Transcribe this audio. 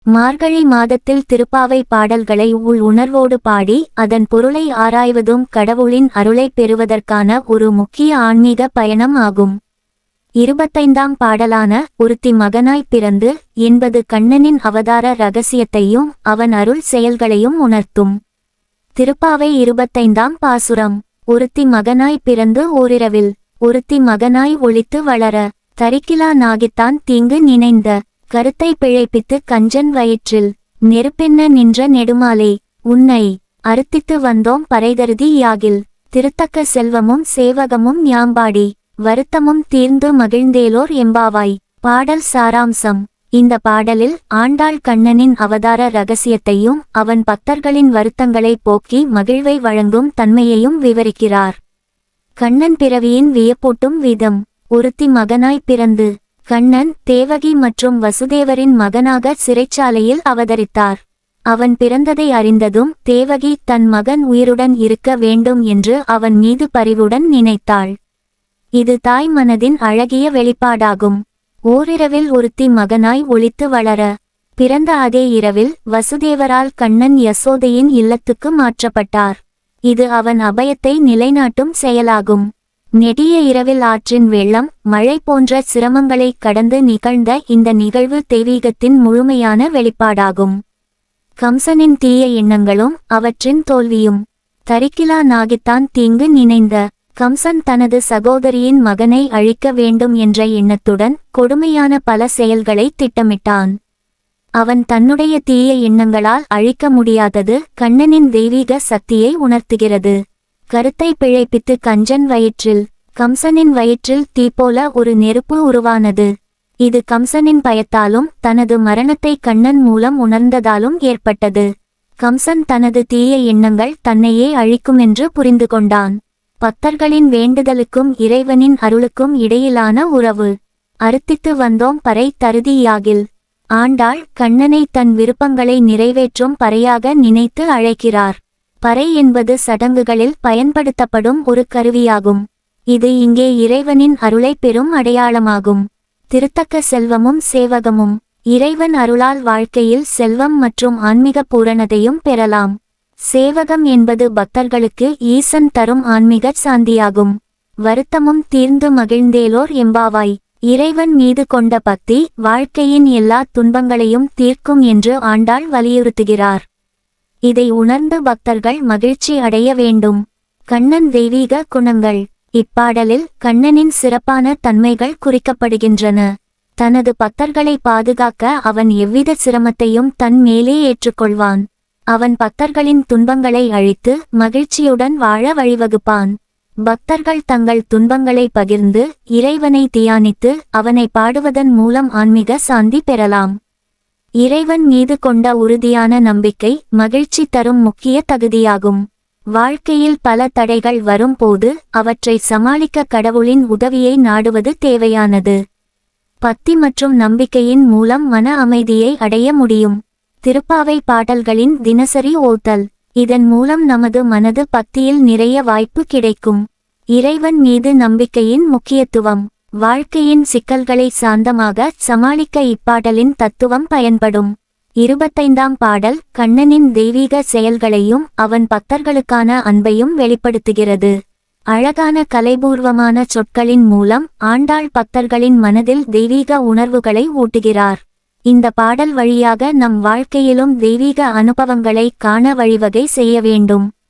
மார்கழி மாதத்தில் திருப்பாவை பாடல்களை உணர்வோடு பாடி அதன் பொருளை ஆராய்வதும் கடவுளின் அருளை பெறுவதற்கான ஒரு முக்கிய ஆன்மீக பயணம் ஆகும். 25ஆம் பாடலான ஒருத்தி மகனாய் பிறந்து என்பது கண்ணனின் அவதார இரகசியத்தையும் அவன் அருள் செயல்களையும் உணர்த்தும். திருப்பாவை 25ஆம் பாசுரம். ஒருத்தி மகனாய் பிறந்து ஓரிரவில் ஒருத்தி மகனாய் ஒளித்து வளர தரிக்கிலா நாகித்தான் தீங்கு நினைந்த கருத்தை பிழைப்பித்து கஞ்சன் வயிற்றில் நெருப்பென்ன நின்ற நெடுமாலே உன்னை அறுத்தித்து வந்தோம் பறைதருதி யாகில் திருத்தக்க செல்வமும் சேவகமும் யாம்பாடி வருத்தமும் தீர்ந்து மகிழ்ந்தேலோர் எம்பாவாய். பாடல் சாராம்சம். இந்த பாடலில் ஆண்டாள் கண்ணனின் அவதார இரகசியத்தையும் அவன் பக்தர்களின் வருத்தங்களை போக்கி மகிழ்வை வழங்கும் தன்மையையும் விவரிக்கிறார். கண்ணன் பிறவியின் வியப்பூட்டும் விதம். ஒருத்தி மகனாய் பிறந்து கண்ணன் தேவகி மற்றும் வசுதேவரின் மகனாக சிறைச்சாலையில் அவதரித்தார். அவன் பிறந்ததை அறிந்ததும் தேவகி தன் மகன் உயிருடன் இருக்க வேண்டும் என்று அவன் மீது பரிவுடன் நினைத்தாள். இது தாய் மனதின் அழகிய வெளிப்பாடாகும். ஓரிரவில் ஒருத்தி மகனாய் ஒளித்து வளர பிறந்த அதே இரவில் வசுதேவரால் கண்ணன் யசோதையின் இல்லத்துக்கு மாற்றப்பட்டார். இது அவன் அபயத்தை நிலைநாட்டும் செயலாகும். நெடிய இரவில் ஆற்றின் வெள்ளம் மழை போன்ற சிரமங்களை கடந்து நிகழ்ந்த இந்த நிகழ்வு தெய்வீகத்தின் முழுமையான வெளிப்பாடாகும். கம்சனின் தீய எண்ணங்களும் அவற்றின் தோல்வியும். தரிக்கிலா நாகித்தான் தீங்கு நினைந்த கம்சன் தனது சகோதரியின் மகனை அழிக்க வேண்டும் என்ற எண்ணத்துடன் கொடுமையான பல செயல்களை திட்டமிட்டான். அவன் தன்னுடைய தீய எண்ணங்களால் அழிக்க முடியாதது கண்ணனின் தெய்வீக சக்தியை உணர்த்துகிறது. கருத்தை பிழைப்பித்து கஞ்சன் வயிற்றில் கம்சனின் வயிற்றில் தீப்போல ஒரு நெருப்பு உருவானது. இது கம்சனின் பயத்தாலும் தனது மரணத்தை கண்ணன் மூலம் உணர்ந்ததாலும் ஏற்பட்டது. கம்சன் தனது தீய எண்ணங்கள் தன்னையே அழிக்குமென்று புரிந்து கொண்டான். பக்தர்களின் வேண்டுதலுக்கும் இறைவனின் அருளுக்கும் இடையிலான உறவு. அறுத்தித்து வந்தோம் பறை தருதி யாகில். ஆண்டாள் கண்ணனை தன் விருப்பங்களை நிறைவேற்றும் பறையாக நினைத்து அழைக்கிறார். பறை என்பது சடங்குகளில் பயன்படுத்தப்படும் ஒரு கருவியாகும். இது இங்கே இறைவனின் அருளை பெறும் அடையாளமாகும். திருத்தக்க செல்வமும் சேவகமும். இறைவன் அருளால் வாழ்க்கையில் செல்வம் மற்றும் ஆன்மீக பூரணத்தையும் பெறலாம். சேவகம் என்பது பக்தர்களுக்கு ஈசன் தரும் ஆன்மீக சாந்தியாகும். வருத்தமும் தீர்ந்து மகிழ்ந்தேலோர் எம்பாவாய். இறைவன் மீது கொண்ட பக்தி வாழ்க்கையின் எல்லா துன்பங்களையும் தீர்க்கும் என்று ஆண்டாள் வலியுறுத்துகிறார். இதை உணர்ந்து பக்தர்கள் மகிழ்ச்சி அடைய வேண்டும். கண்ணன் தெய்வீக குணங்கள். இப்பாடலில் கண்ணனின் சிறப்பான தன்மைகள் குறிக்கப்படுகின்றன. தனது பக்தர்களை பாதுகாக்க அவன் எவ்வித சிரமத்தையும் தன் மேலே ஏற்றுக்கொள்வான். அவன் பக்தர்களின் துன்பங்களை அழித்து மகிழ்ச்சியுடன் வாழ வழிவகுப்பான். பக்தர்கள் தங்கள் துன்பங்களை பகிர்ந்து இறைவனை தியானித்து அவனை பாடுவதன் மூலம் ஆன்மீக சாந்தி பெறலாம். இறைவன் மீது கொண்ட உறுதியான நம்பிக்கை மகிழ்ச்சி தரும் முக்கிய தகுதியாகும். வாழ்க்கையில் பல தடைகள் வரும்போது அவற்றை சமாளிக்க கடவுளின் உதவியை நாடுவது தேவையானது. பக்தி மற்றும் நம்பிக்கையின் மூலம் மன அமைதியை அடைய முடியும். திருப்பாவை பாடல்களின் தினசரி ஓதல். இதன் மூலம் நமது மனது பக்தியில் நிறைய வாய்ப்பு கிடைக்கும். இறைவன் மீது நம்பிக்கையின் முக்கியத்துவம். வாழ்க்கையின் சிக்கல்களை சாந்தமாக சமாளிக்க இப்பாடலின் தத்துவம் பயன்படும். 25ஆம் பாடல் கண்ணனின் தெய்வீக செயல்களையும் அவன் பக்தர்களுக்கான அன்பையும் வெளிப்படுத்துகிறது. அழகான கலைபூர்வமான சொற்களின் மூலம் ஆண்டாள் பக்தர்களின் மனதில் தெய்வீக உணர்வுகளை ஊட்டுகிறார். இந்த பாடல் வழியாக நம் வாழ்க்கையிலும் தெய்வீக அனுபவங்களை காண வழிவகை செய்ய வேண்டும்.